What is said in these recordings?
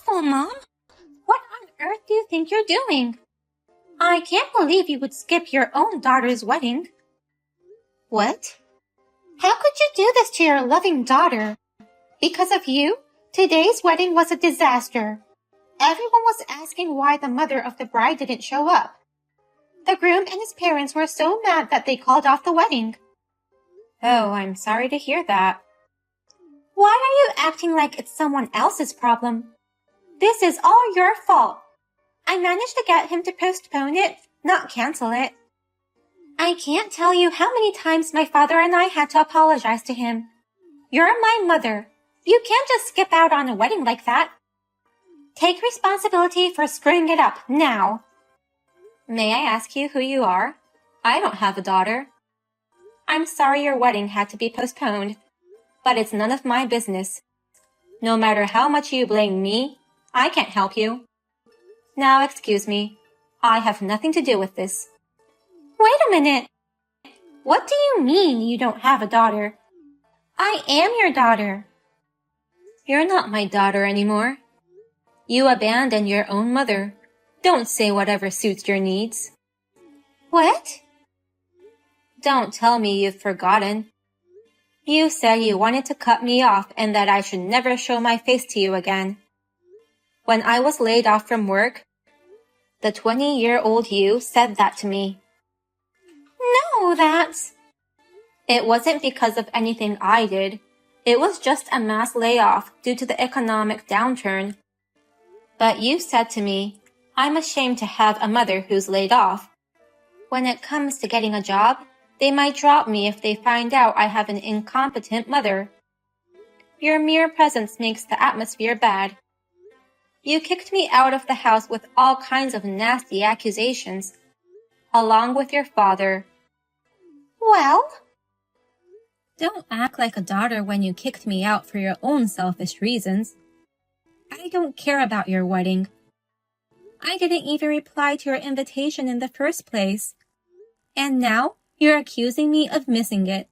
Oh, Mom, what on earth do you think you're doing? I can't believe you would skip your own daughter's wedding. What? How could you do this to your loving daughter? Because of you, today's wedding was a disaster. Everyone was asking why the mother of the bride didn't show up. The groom and his parents were so mad that they called off the wedding. Oh, I'm sorry to hear that. Why are you acting like it's someone else's problem? This is all your fault. I managed to get him to postpone it, not cancel it. I can't tell you how many times my father and I had to apologize to him. You're my mother. You can't just skip out on a wedding like that. Take responsibility for screwing it up now. May I ask you who you are? I don't have a daughter. I'm sorry your wedding had to be postponed, but it's none of my business. No matter how much you blame me, I can't help you. Now excuse me, I have nothing to do with this. Wait a minute. What do you mean you don't have a daughter? I am your daughter. You're not my daughter anymore. You abandoned your own mother. Don't say whatever suits your needs. What? Don't tell me you've forgotten. You said you wanted to cut me off and that I should never show my face to you again. When I was laid off from work, the 20-year-old you said that to me. No, It wasn't because of anything I did. It was just a mass layoff due to the economic downturn. But you said to me, I'm ashamed to have a mother who's laid off. When it comes to getting a job, they might drop me if they find out I have an incompetent mother. Your mere presence makes the atmosphere bad. You kicked me out of the house with all kinds of nasty accusations, along with your father. Well? Don't act like a daughter when you kicked me out for your own selfish reasons. I don't care about your wedding. I didn't even reply to your invitation in the first place. And now you're accusing me of missing it.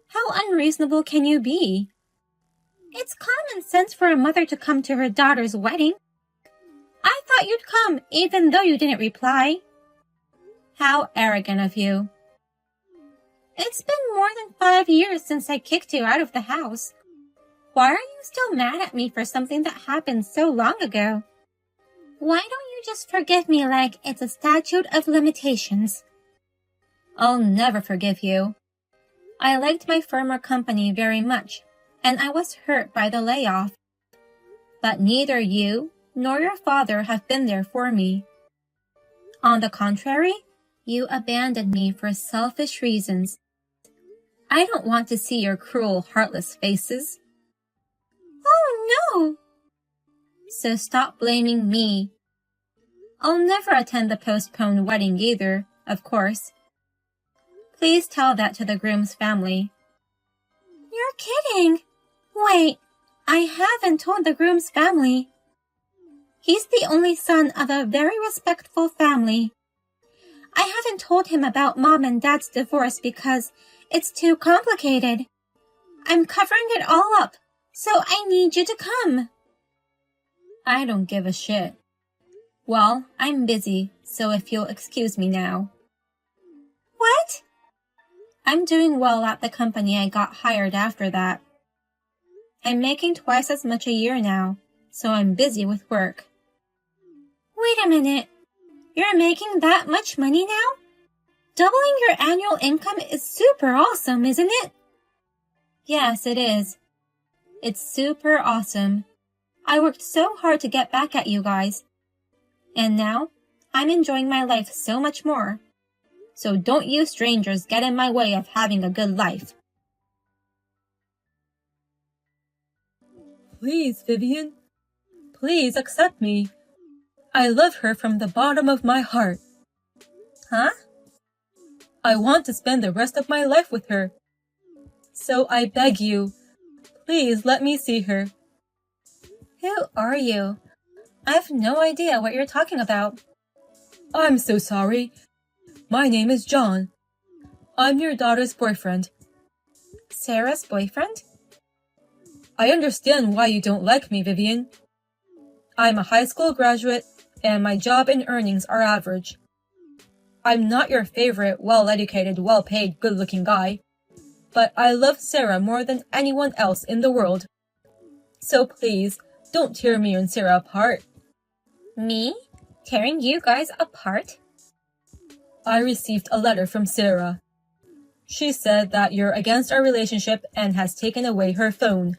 How unreasonable can you be? It's common sense for a mother to come to her daughter's wedding. I thought you'd come even though you didn't reply. How arrogant of you. It's been more than 5 years since I kicked you out of the house. Why are you still mad at me for something that happened so long ago? Why don't you just forgive me like it's a statute of limitations? I'll never forgive you. I liked my former company very much, and I was hurt by the layoff. But neither you nor your father have been there for me. On the contrary, you abandoned me for selfish reasons. I don't want to see your cruel, heartless faces. Oh, no! So stop blaming me. I'll never attend the postponed wedding either, of course. Please tell that to the groom's family. You're kidding! Wait, I haven't told the groom's family. He's the only son of a very respectful family. I haven't told him about Mom and Dad's divorce because it's too complicated. I'm covering it all up, so I need you to come. I don't give a shit. Well, I'm busy, so if you'll excuse me now. What? I'm doing well at the company I got hired after that. I'm making twice as much a year now, so I'm busy with work. Wait a minute. You're making that much money now? Doubling your annual income is super awesome, isn't it? Yes, it is. It's super awesome. I worked so hard to get back at you guys. And now, I'm enjoying my life so much more. So don't you strangers get in my way of having a good life. Please, Vivian. Please accept me. I love her from the bottom of my heart. Huh? I want to spend the rest of my life with her. So I beg you, please let me see her. Who are you? I have no idea what you're talking about. I'm so sorry. My name is John. I'm your daughter's boyfriend. Sarah's boyfriend? I understand why you don't like me, Vivian. I'm a high school graduate, and my job and earnings are average. I'm not your favorite, well-educated, well-paid, good-looking guy, but I love Sarah more than anyone else in the world. So please, don't tear me and Sarah apart. Me? Tearing you guys apart? I received a letter from Sarah. She said that you're against our relationship and has taken away her phone.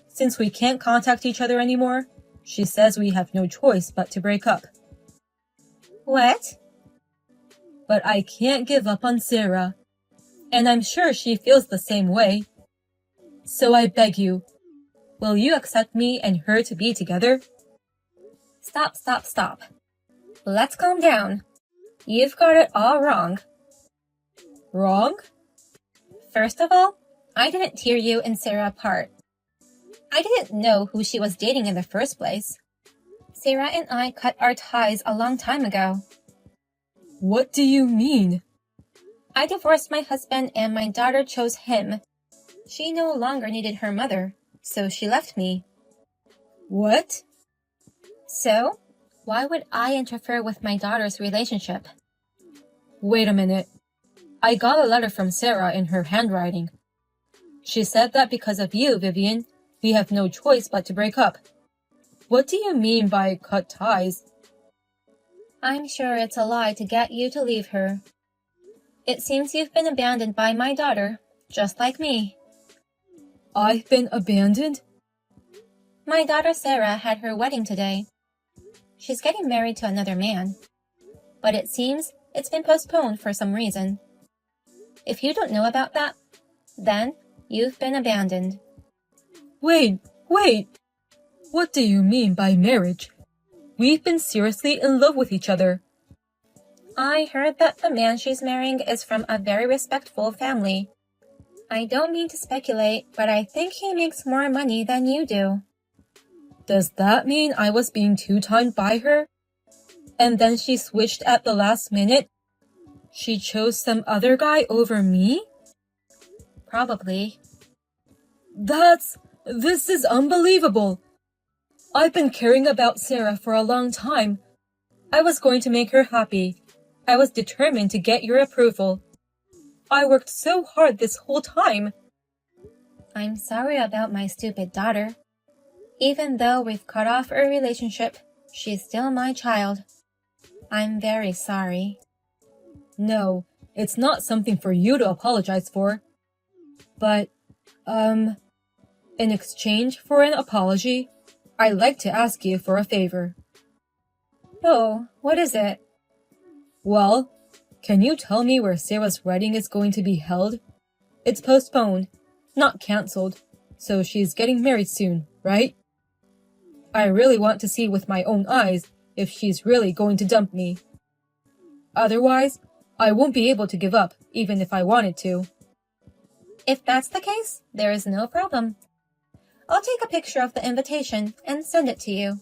Since we can't contact each other anymore, she says we have no choice but to break up. What? But I can't give up on Sarah, and I'm sure she feels the same way. So I beg you, will you accept me and her to be together? Stop. Let's calm down. You've got it all wrong. Wrong? First of all, I didn't tear you and Sarah apart. I didn't know who she was dating in the first place. Sarah and I cut our ties a long time ago. What do you mean? I divorced my husband and my daughter chose him. She no longer needed her mother, so she left me. What? So, why would I interfere with my daughter's relationship? Wait a minute. I got a letter from Sarah in her handwriting. She said that because of you, Vivian, we have no choice but to break up. What do you mean by cut ties? I'm sure it's a lie to get you to leave her. It seems you've been abandoned by my daughter, just like me. I've been abandoned? My daughter Sarah had her wedding today. She's getting married to another man. But it seems it's been postponed for some reason. If you don't know about that, then you've been abandoned. Wait! What do you mean by marriage? We've been seriously in love with each other. I heard that the man she's marrying is from a very respectful family. I don't mean to speculate, but I think he makes more money than you do. Does that mean I was being two-timed by her? And then she switched at the last minute? She chose some other guy over me? Probably. This is unbelievable. I've been caring about Sarah for a long time. I was going to make her happy. I was determined to get your approval. I worked so hard this whole time. I'm sorry about my stupid daughter. Even though we've cut off our relationship, she's still my child. I'm very sorry. No, it's not something for you to apologize for. But, in exchange for an apology, I'd like to ask you for a favor. Oh, what is it? Well, can you tell me where Sarah's wedding is going to be held? It's postponed, not cancelled, so she's getting married soon, right? I really want to see with my own eyes if she's really going to dump me. Otherwise, I won't be able to give up, even if I wanted to. If that's the case, there is no problem. I'll take a picture of the invitation and send it to you.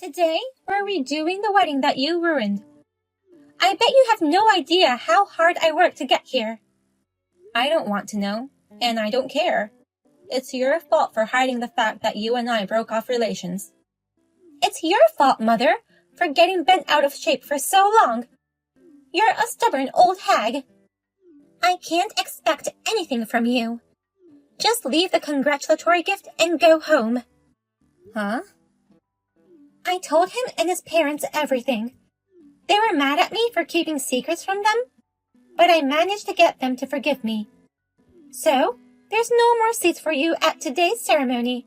Today, we're redoing the wedding that you ruined. I bet you have no idea how hard I worked to get here. I don't want to know, and I don't care. It's your fault for hiding the fact that you and I broke off relations. It's your fault, Mother, for getting bent out of shape for so long. You're a stubborn old hag. I can't expect anything from you. Just leave the congratulatory gift and go home. Huh? I told him and his parents everything. They were mad at me for keeping secrets from them, but I managed to get them to forgive me. So, there's no more seats for you at today's ceremony.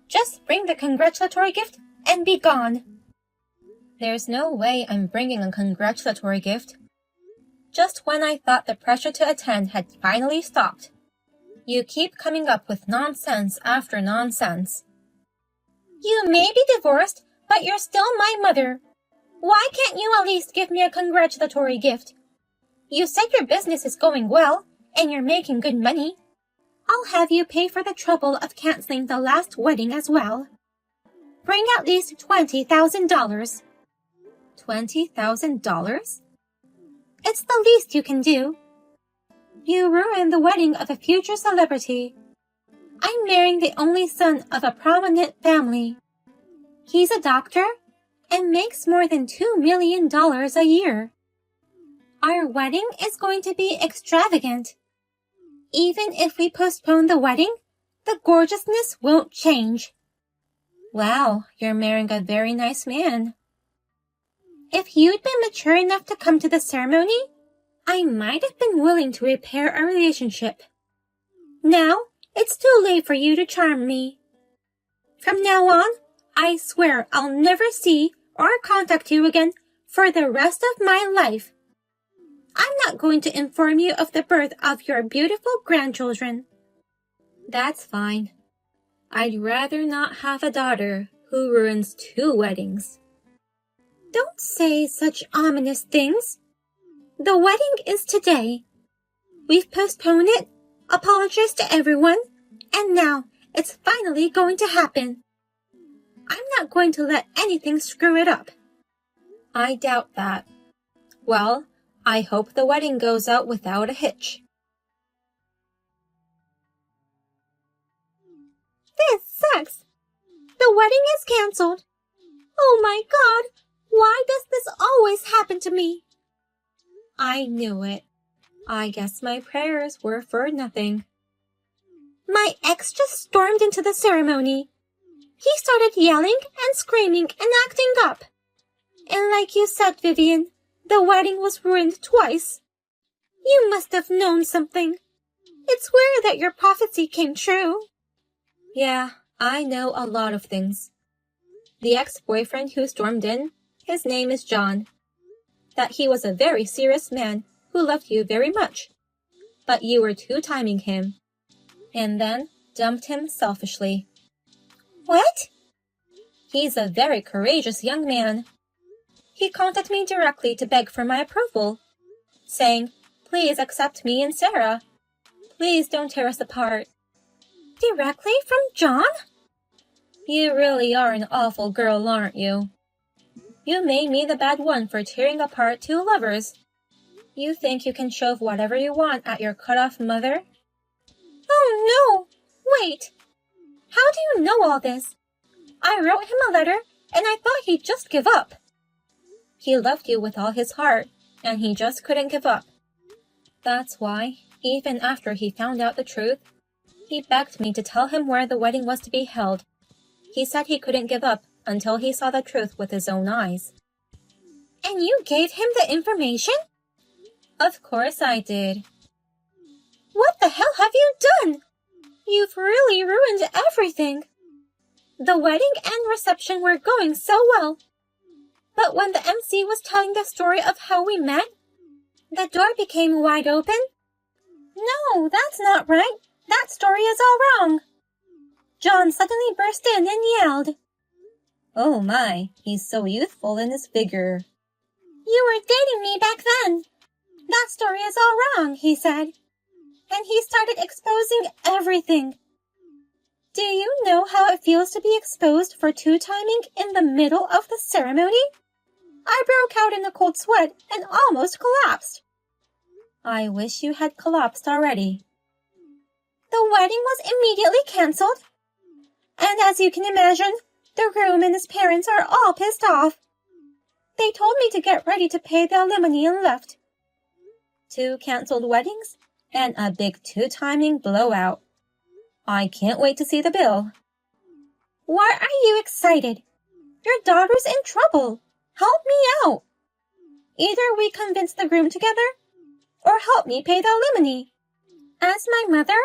Just bring the congratulatory gift and be gone. There's no way I'm bringing a congratulatory gift. Just when I thought the pressure to attend had finally stopped, you keep coming up with nonsense after nonsense. You may be divorced, but you're still my mother. Why can't you at least give me a congratulatory gift? You said your business is going well, and you're making good money. I'll have you pay for the trouble of canceling the last wedding as well. Bring at least $20,000. $20,000? It's the least you can do. You ruined the wedding of a future celebrity. I'm marrying the only son of a prominent family. He's a doctor and makes more than $2 million a year. Our wedding is going to be extravagant. Even if we postpone the wedding, the gorgeousness won't change. Wow, you're marrying a very nice man. If you'd been mature enough to come to the ceremony, I might have been willing to repair our relationship. Now, it's too late for you to charm me. From now on, I swear I'll never see or contact you again for the rest of my life. I'm not going to inform you of the birth of your beautiful grandchildren. That's fine. I'd rather not have a daughter who ruins 2 weddings. Don't say such ominous things. The wedding is today. We've postponed it, apologized to everyone, and now it's finally going to happen. I'm not going to let anything screw it up. I doubt that. Well, I hope the wedding goes out without a hitch. This sucks. The wedding is canceled. Oh my God, why does this always happen to me? I knew it. I guess my prayers were for nothing. My ex just stormed into the ceremony. He started yelling and screaming and acting up. And like you said, Vivian, the wedding was ruined twice. You must have known something. It's weird that your prophecy came true. Yeah, I know a lot of things. The ex-boyfriend who stormed in, his name is John. That he was a very serious man who loved you very much. But you were two-timing him. And then dumped him selfishly. What? He's a very courageous young man. He contacted me directly to beg for my approval, saying, "Please accept me and Sarah. Please don't tear us apart." Directly from John? You really are an awful girl, aren't you? You made me the bad one for tearing apart 2 lovers. You think you can shove whatever you want at your cut-off mother? Oh no! Wait! How do you know all this? I wrote him a letter and I thought he'd just give up. He loved you with all his heart, and he just couldn't give up. That's why, even after he found out the truth, he begged me to tell him where the wedding was to be held. He said he couldn't give up until he saw the truth with his own eyes. And you gave him the information? Of course I did. What the hell have you done? You've really ruined everything. The wedding and reception were going so well. But when the MC was telling the story of how we met, the door became wide open. No, that's not right. That story is all wrong. John suddenly burst in and yelled, "Oh my, he's so youthful in his vigor." "You were dating me back then. That story is all wrong," he said. And he started exposing everything. Do you know how it feels to be exposed for two-timing in the middle of the ceremony? I broke out in a cold sweat and almost collapsed. I wish you had collapsed already. The wedding was immediately canceled. And as you can imagine, the groom and his parents are all pissed off. They told me to get ready to pay the alimony and left. 2 canceled weddings and a big two-timing blowout. I can't wait to see the bill. Why are you excited? Your daughter's in trouble. Help me out. Either we convince the groom together, or help me pay the alimony. As my mother,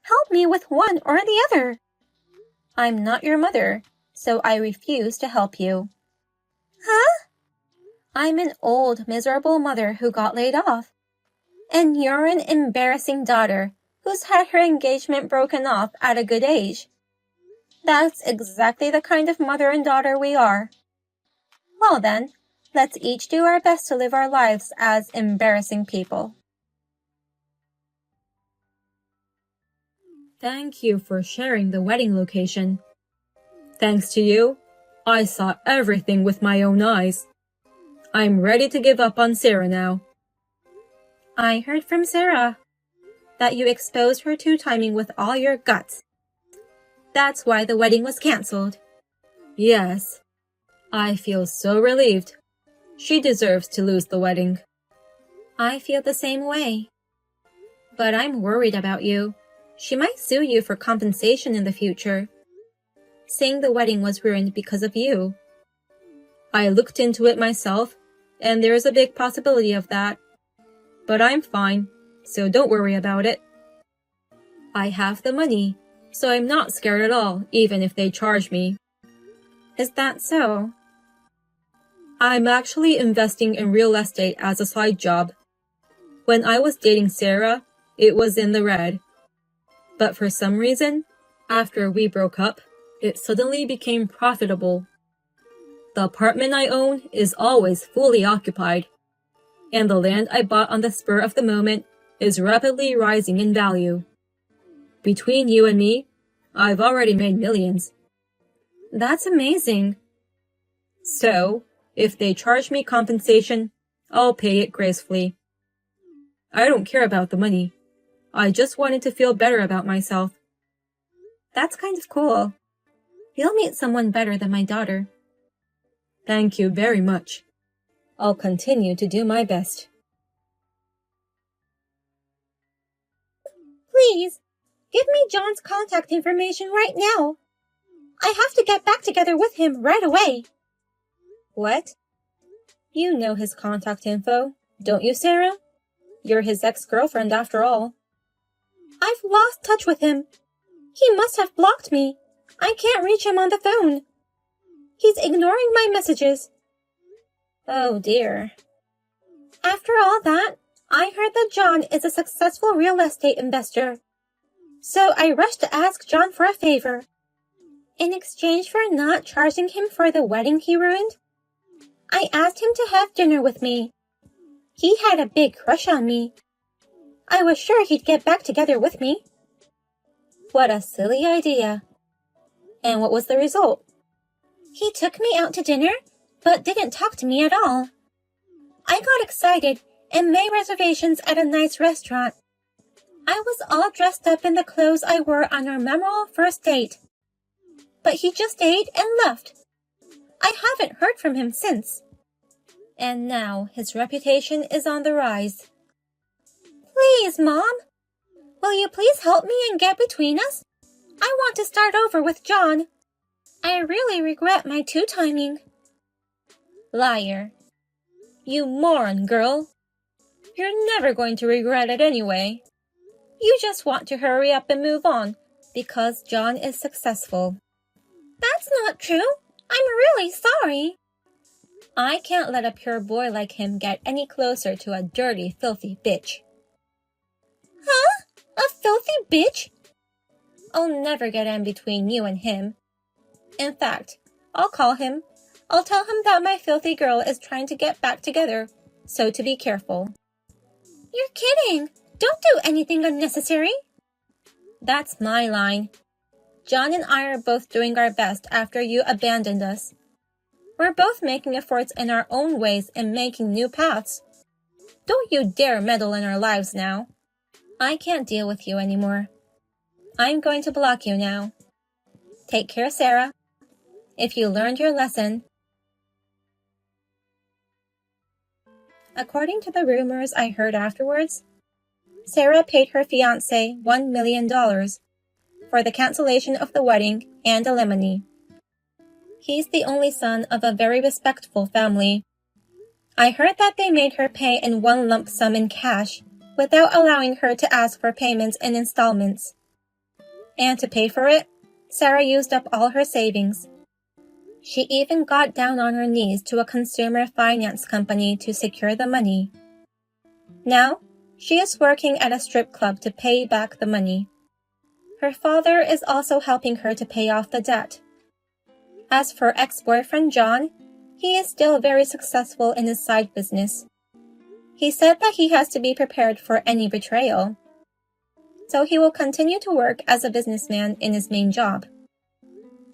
help me with one or the other. I'm not your mother, so I refuse to help you. Huh? I'm an old, miserable mother who got laid off. And you're an embarrassing daughter who's had her engagement broken off at a good age. That's exactly the kind of mother and daughter we are. Well then, let's each do our best to live our lives as embarrassing people. Thank you for sharing the wedding location. Thanks to you, I saw everything with my own eyes. I'm ready to give up on Sarah now. I heard from Sarah that you exposed her two-timing with all your guts, That's why the wedding was cancelled. Yes. I feel so relieved. She deserves to lose the wedding. I feel the same way. But I'm worried about you. She might sue you for compensation in the future, saying the wedding was ruined because of you. I looked into it myself, and there's a big possibility of that. But I'm fine, so don't worry about it. I have the money, so I'm not scared at all, even if they charge me. Is that so? I'm actually investing in real estate as a side job. When I was dating Sarah, it was in the red. But for some reason, after we broke up, it suddenly became profitable. The apartment I own is always fully occupied, and the land I bought on the spur of the moment is rapidly rising in value. Between you and me, I've already made millions. That's amazing. So, if they charge me compensation, I'll pay it gracefully. I don't care about the money. I just wanted to feel better about myself. That's kind of cool. You'll meet someone better than my daughter. Thank you very much. I'll continue to do my best. Please, give me John's contact information right now. I have to get back together with him right away. What? You know his contact info, don't you, Sarah? You're his ex-girlfriend after all. I've lost touch with him. He must have blocked me. I can't reach him on the phone. He's ignoring my messages. Oh dear. After all that, I heard that John is a successful real estate investor. So I rushed to ask John for a favor. In exchange for not charging him for the wedding he ruined, I asked him to have dinner with me. He had a big crush on me. I was sure he'd get back together with me. What a silly idea. And what was the result? He took me out to dinner, but didn't talk to me at all. I got excited and made reservations at a nice restaurant. I was all dressed up in the clothes I wore on our memorable first date. But he just ate and left. I haven't heard from him since. And now his reputation is on the rise. Please, Mom. Will you please help me and get between us? I want to start over with John. I really regret my two-timing. Liar. You moron, girl. You're never going to regret it anyway. You just want to hurry up and move on because John is successful. That's not true. I'm really sorry. I can't let a pure boy like him get any closer to a dirty, filthy bitch. Huh? A filthy bitch? I'll never get in between you and him. In fact, I'll call him. I'll tell him that my filthy girl is trying to get back together, so to be careful. You're kidding. Don't do anything unnecessary. That's my line. John and I are both doing our best after you abandoned us. We're both making efforts in our own ways and making new paths. Don't you dare meddle in our lives now. I can't deal with you anymore. I'm going to block you now. Take care, Sarah. If you learned your lesson. According to the rumors I heard afterwards, Sarah paid her fiancé $1 million for the cancellation of the wedding and alimony. He's the only son of a very respectful family. I heard that they made her pay in one lump sum in cash without allowing her to ask for payments in installments. And to pay for it, Sarah used up all her savings. She even got down on her knees to a consumer finance company to secure the money. Now, she is working at a strip club to pay back the money. Her father is also helping her to pay off the debt. As for ex-boyfriend John, he is still very successful in his side business. He said that he has to be prepared for any betrayal. So he will continue to work as a businessman in his main job.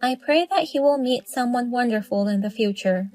I pray that he will meet someone wonderful in the future.